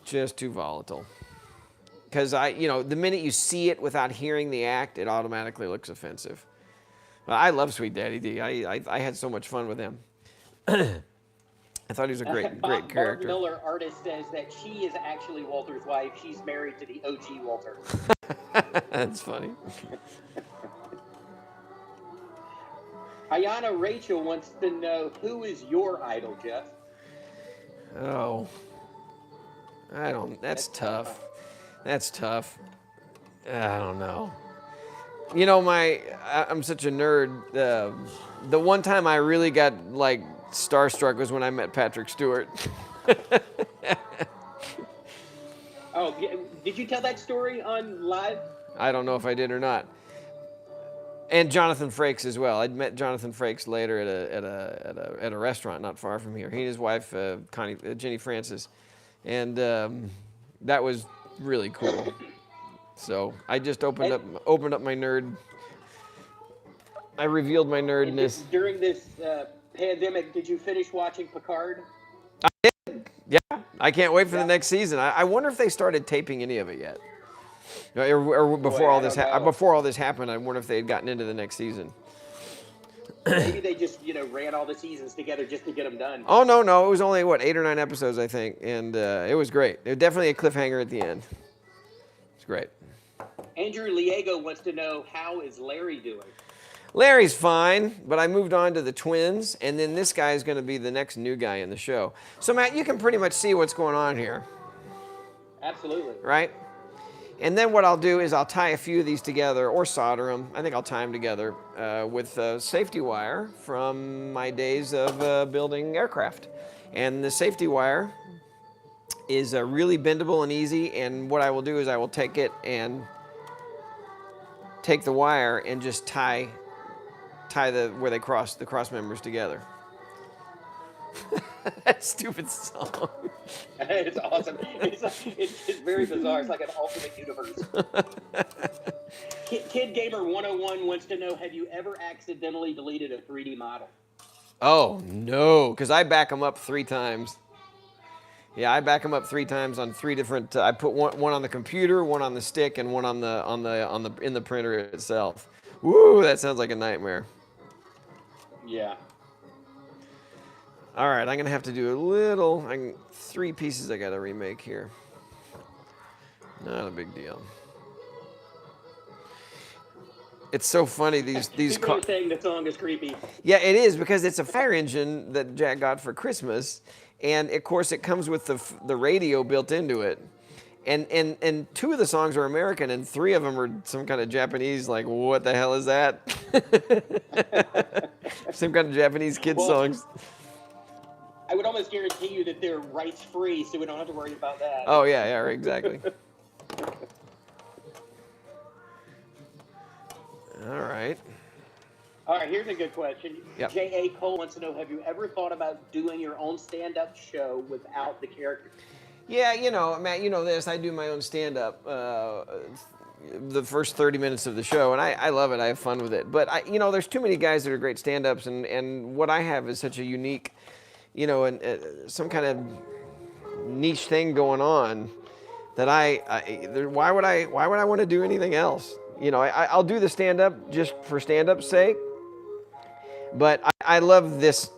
Just too volatile. Because the minute you see it without hearing the act, it automatically looks offensive. I love Sweet Daddy D. I had so much fun with him. I thought he was a great character. Barb Miller, artist, says that she is actually Walter's wife. She's married to the OG Walter. That's funny. Ayana Rachel wants to know, who is your idol, Jeff? Oh, that's tough. That's tough. I don't know. You know, I'm such a nerd. The one time I really got like starstruck was when I met Patrick Stewart. Oh, yeah. Did you tell that story on live? I don't know if I did or not. And Jonathan Frakes as well. I'd met Jonathan Frakes later at a restaurant not far from here. He and his wife, Jenny Francis, and that was really cool. So I just opened up my nerd. I revealed my nerdness. During this pandemic, did you finish watching Picard? Yeah, I can't wait for the next season. I wonder if they started taping any of it yet. Or before all this before all this happened, I wonder if they had gotten into the next season. Maybe they just ran all the seasons together just to get them done. Oh no, it was only 8 or 9 episodes I think, and it was great. It was definitely a cliffhanger at the end. It's great. Andrew Liego wants to know, how is Larry doing? Larry's fine, but I moved on to the twins, and then this guy is going to be the next new guy in the show. So Matt, you can pretty much see what's going on here. Absolutely. Right? And then what I'll do is I'll tie a few of these together or solder them. I think I'll tie them together with safety wire from my days of building aircraft. And the safety wire is really bendable and easy. And what I will do is I will take it and take the wire and just tie where they cross the cross members together. That stupid song. It's awesome. It's very bizarre. It's like an alternate universe. Kid Gamer 101 wants to know, have you ever accidentally deleted a 3D model? Oh no, because I back them up 3 times. Yeah, I back them up 3 times on 3 different. I put one on the computer, one on the stick, and one in the printer itself. Woo, that sounds like a nightmare. Yeah. All right, I'm gonna have to do 3 pieces I gotta remake here. Not a big deal. It's so funny, these People are saying the song is creepy. Yeah, it is, because it's a fire engine that Jack got for Christmas, and of course it comes with the radio built into it. And 2 of the songs are American, and 3 of them are some kind of Japanese. Like, what the hell is that? Some kind of Japanese kid songs. I would almost guarantee you that they're rights free, so we don't have to worry about that. Oh yeah, exactly. All right. All right, here's a good question. Yep. J.A. Cole wants to know, have you ever thought about doing your own stand-up show without the characters? Yeah, Matt, you know this. I do my own stand-up the first 30 minutes of the show, and I love it. I have fun with it. But, there's too many guys that are great stand-ups, and what I have is such a unique, and some kind of niche thing going on that why would I want to do anything else? I'll do the stand-up just for stand-up's sake, but I love this.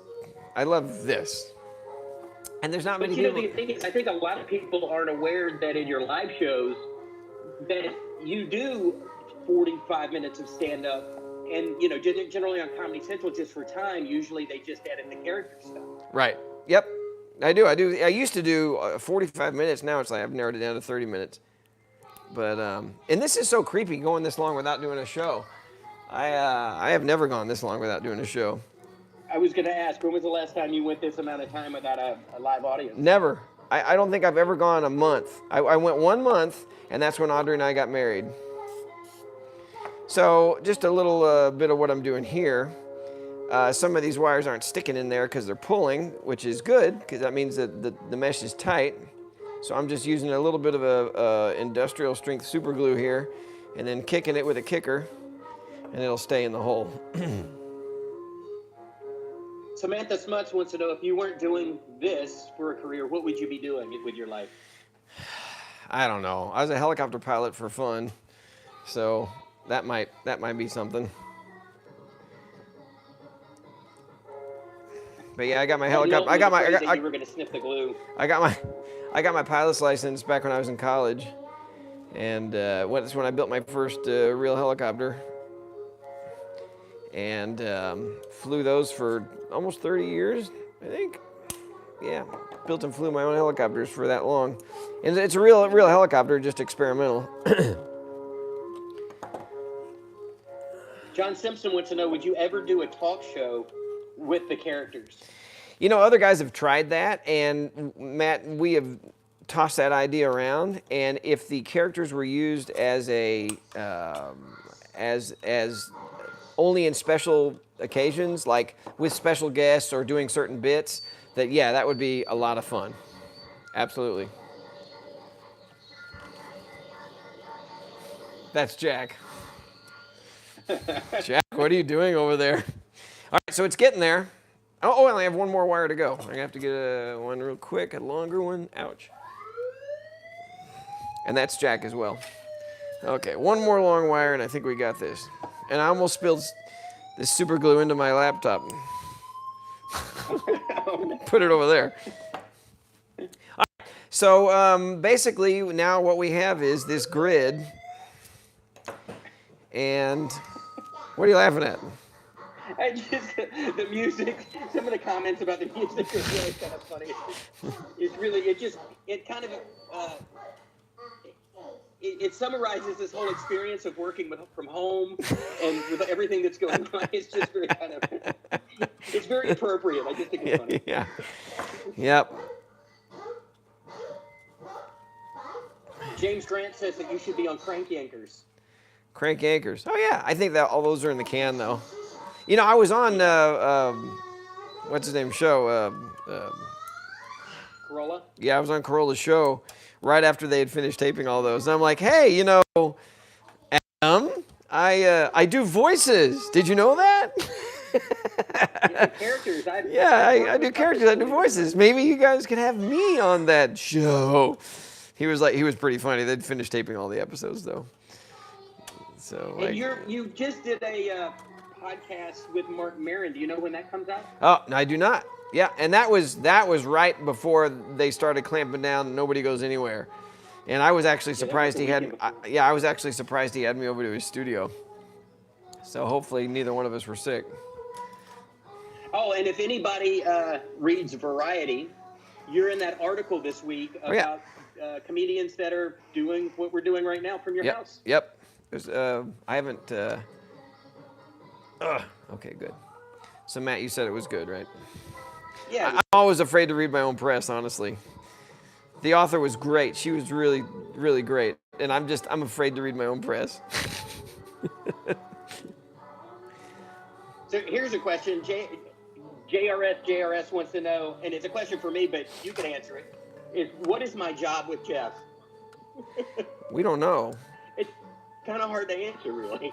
I love this. And there's not many people. The thing is, I think a lot of people aren't aware that in your live shows that you do 45 minutes of stand-up, and generally on Comedy Central, just for time, usually they just add in the character stuff. Right. Yep. I do. I used to do 45 minutes. Now it's like I've narrowed it down to 30 minutes. But and this is so creepy going this long without doing a show. I have never gone this long without doing a show. I was going to ask, when was the last time you went this amount of time without a live audience? Never. I don't think I've ever gone a month. I went 1 month, and that's when Audrey and I got married. So just a little bit of what I'm doing here. Some of these wires aren't sticking in there because they're pulling, which is good, because that means that the mesh is tight. So I'm just using a little bit of a industrial strength super glue here, and then kicking it with a kicker, and it'll stay in the hole. Samantha Smuts wants to know, if you weren't doing this for a career, what would you be doing with your life? I don't know. I was a helicopter pilot for fun, so that might be something. But yeah, I got my helicopter. You were gonna sniff the glue. I got my pilot's license back when I was in college, and that's when I built my first real helicopter. And flew those for almost 30 years, I think. Yeah, built and flew my own helicopters for that long. And it's a real helicopter, just experimental. John Simpson wants to know, would you ever do a talk show with the characters? You know, other guys have tried that, and Matt, we have tossed that idea around. And if the characters were used as a as only in special occasions, like with special guests or doing certain bits, that would be a lot of fun. Absolutely. That's Jack. Jack, what are you doing over there? All right, so it's getting there. Oh, I only have one more wire to go. I'm going to have to get one real quick, a longer one. Ouch. And that's Jack as well. Okay, one more long wire, and I think we got this. And I almost spilled this super glue into my laptop. Put it over there. All right, so basically now what we have is this grid. And what are you laughing at? I just, the music, some of the comments about the music is really kind of funny. It's really, it summarizes this whole experience of working from home and with everything that's going on. It's just very kind of, it's very appropriate. I just think it's funny. Yeah. Yep. James Grant says that you should be on Crank Yankers. Crank Anchors. Oh, yeah. I think that all those are in the can, though. You know, I was on, what's his name, show? Corolla? Yeah, I was on Corolla's show right after they had finished taping all those. And I'm like, hey, you know, Adam, I do voices. Did you know that? Characters. I do characters. I do voices. Maybe you guys could have me on that show. He was pretty funny. They'd finished taping all the episodes, though. So, and you just did a podcast with Mark Maron. Do you know when that comes out? Oh, I do not. Yeah, and that was right before they started clamping down. Nobody goes anywhere, and I was actually surprised he had. I was actually surprised he had me over to his studio. So hopefully neither one of us were sick. Oh, and if anybody reads Variety, you're in that article this week about comedians that are doing what we're doing right now from your house. Yep. I haven't. Okay, good. So Matt, you said it was good, right? Yeah. I'm always afraid to read my own press, honestly. The author was great. She was really, really great, and I'm afraid to read my own press. So here's a question. JRS wants to know, and it's a question for me, but you can answer it. Is what is my job with Jeff? We don't know. It's kind of hard to answer, really.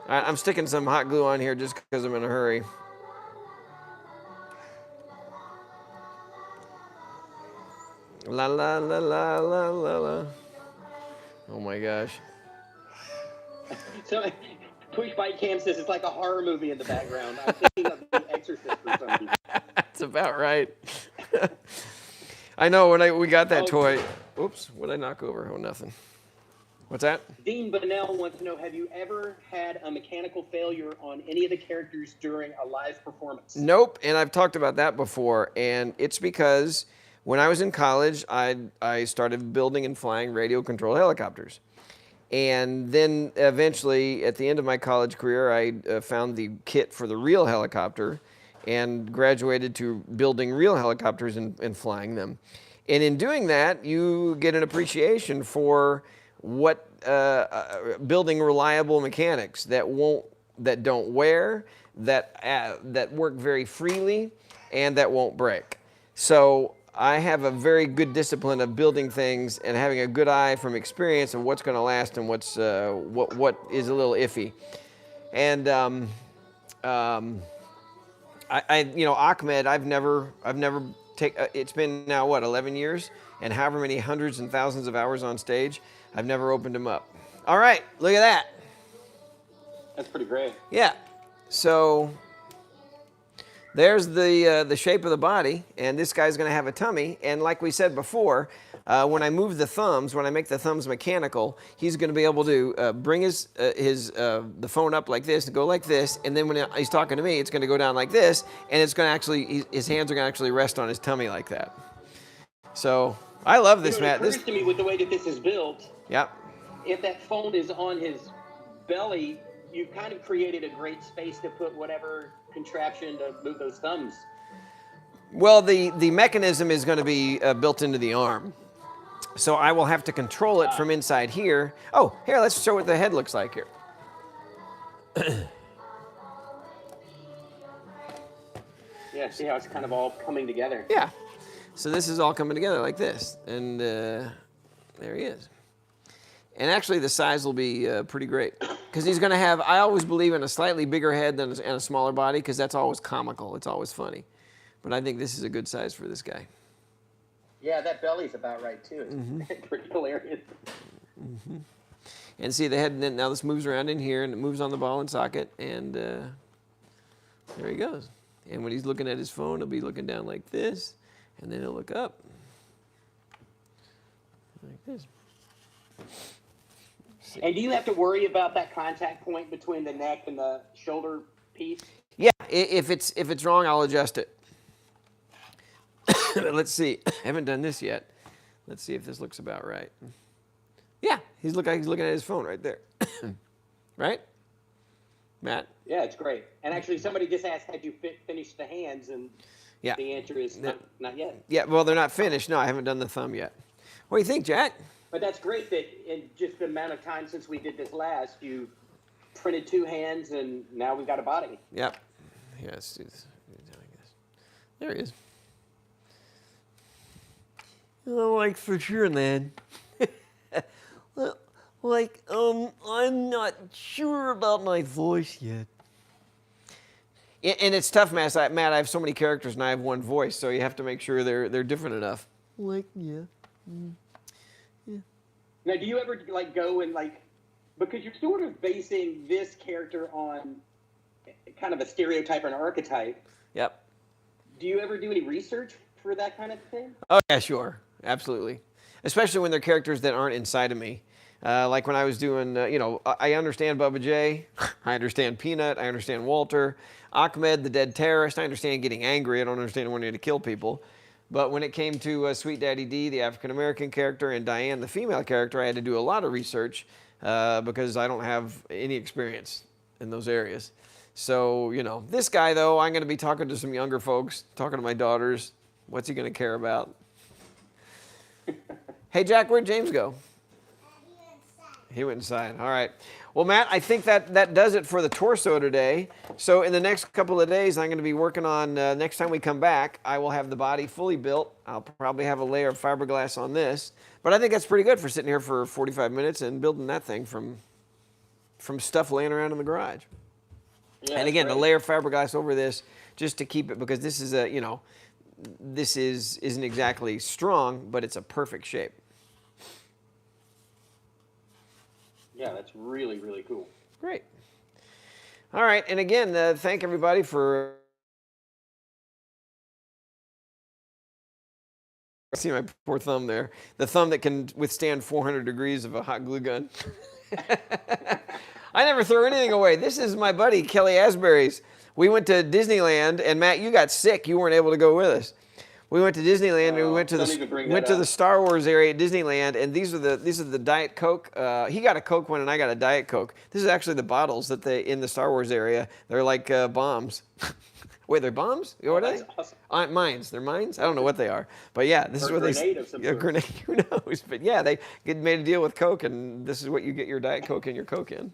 I'm sticking some hot glue on here just because I'm in a hurry. La la la la la la la. Oh my gosh. So, Push Bike Cam says it's like a horror movie in the background. I'm thinking of The Exorcist or something. That's about right. I know when we got that toy. Oops, what did I knock over? Oh, nothing. What's that? Dean Bonnell wants to know, have you ever had a mechanical failure on any of the characters during a live performance? Nope, and I've talked about that before, and it's because when I was in college, I started building and flying radio-controlled helicopters. And then eventually, at the end of my college career, I found the kit for the real helicopter and graduated to building real helicopters and flying them. And in doing that, you get an appreciation for what building reliable mechanics that don't wear, that work very freely, and that won't break. So I have a very good discipline of building things and having a good eye from experience of what's going to last and what is a little iffy. And Achmed, I've never it's been now 11 years, and however many hundreds and thousands of hours on stage, I've never opened him up. All right, look at that. That's pretty great. Yeah. So there's the shape of the body, and this guy's going to have a tummy. And like we said before, when I move the thumbs, when I make the thumbs mechanical, he's going to be able to bring the phone up like this and go like this, and then when he's talking to me, it's going to go down like this, and it's going to his hands are going to actually rest on his tummy like that. So I love this, Matt. It occurs to me with the way that this is built. Yep. If that phone is on his belly, you've kind of created a great space to put whatever contraption to move those thumbs. Well, the mechanism is going to be built into the arm. So I will have to control it from inside here. Oh, here, let's show what the head looks like here. Yeah, see how it's kind of all coming together. Yeah. So this is all coming together like this. And there he is. And actually the size will be pretty great. Because he's going to have, I always believe in a slightly bigger head and a smaller body, because that's always comical. It's always funny. But I think this is a good size for this guy. Yeah, that belly's about right, too. It's pretty hilarious. And see the head, now this moves around in here, and it moves on the ball and socket, and there he goes. And when he's looking at his phone, he'll be looking down like this, and then he'll look up like this. And do you have to worry about that contact point between the neck and the shoulder piece? Yeah, if it's wrong, I'll adjust it. But let's see. I haven't done this yet. Let's see if this looks about right. Yeah, he's looking at his phone right there. Right, Matt? Yeah, it's great. And actually, somebody just asked, had you finished the hands? And Yeah. the answer is not yet. Yeah, well, they're not finished. No, I haven't done the thumb yet. What do you think, Jack? But that's great that in just the amount of time since we did this last, you printed 2 hands, and now we've got a body. Yep. Yeah, let's do this. There he is. Like for sure, man. I'm not sure about my voice yet. And it's tough, Matt. I have so many characters and I have one voice, so you have to make sure they're different enough. Yeah. Now, do you ever go and because you're sort of basing this character on kind of a stereotype or an archetype? Yep. Do you ever do any research for that kind of thing? Oh yeah, sure, absolutely. Especially when they're characters that aren't inside of me. Like when I was doing, I understand Bubba J, I understand Peanut, I understand Walter, Achmed, the dead terrorist. I understand getting angry. I don't understand wanting to kill people. But when it came to Sweet Daddy D, the African-American character, and Diane, the female character, I had to do a lot of research because I don't have any experience in those areas. So, this guy, though, I'm going to be talking to some younger folks, talking to my daughters. What's he going to care about? Hey, Jack, where'd James go? He went inside. All right. Well, Matt, I think that does it for the torso today. So in the next couple of days, I'm going to be working on, next time we come back, I will have the body fully built. I'll probably have a layer of fiberglass on this. But I think that's pretty good for sitting here for 45 minutes and building that thing from stuff laying around in the garage. Yeah, and again, great. the layer of fiberglass over this, just to keep it, because this is isn't exactly strong, but it's a perfect shape. Yeah, that's really, really cool. Great. All right, and again, thank everybody for... See my poor thumb there. The thumb that can withstand 400 degrees of a hot glue gun. I never throw anything away. This is my buddy, Kelly Asbury's. We went to Disneyland, and Matt, you got sick. You weren't able to go with us. We went to Disneyland, and we went to the Star Wars area at Disneyland, and these are the Diet Coke. He got a Coke one, and I got a Diet Coke. This is actually the bottles that in the Star Wars area. They're like bombs. Wait, they're bombs? What are they? Awesome. Mines. They're mines? I don't know what they are. But yeah, this is what grenade of some sort. Grenade, who knows? But yeah, they made a deal with Coke, and this is what you get your Diet Coke and your Coke in.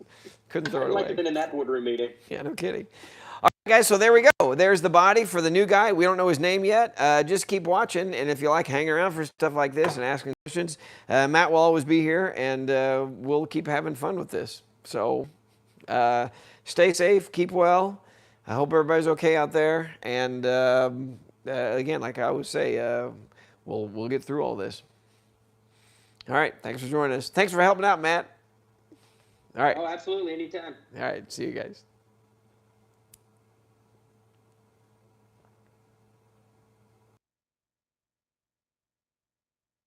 Couldn't throw it I'd away. like to have been in that boardroom meeting. Yeah, no kidding. All right, guys, so there we go. There's the body for the new guy. We don't know his name yet. Just keep watching, and if you like hanging around for stuff like this and asking questions, Matt will always be here, and we'll keep having fun with this. So stay safe, keep well. I hope everybody's okay out there, and again, like I always say, we'll get through all this. All right, thanks for joining us. Thanks for helping out, Matt. All right. Oh, absolutely, anytime. All right, see you guys.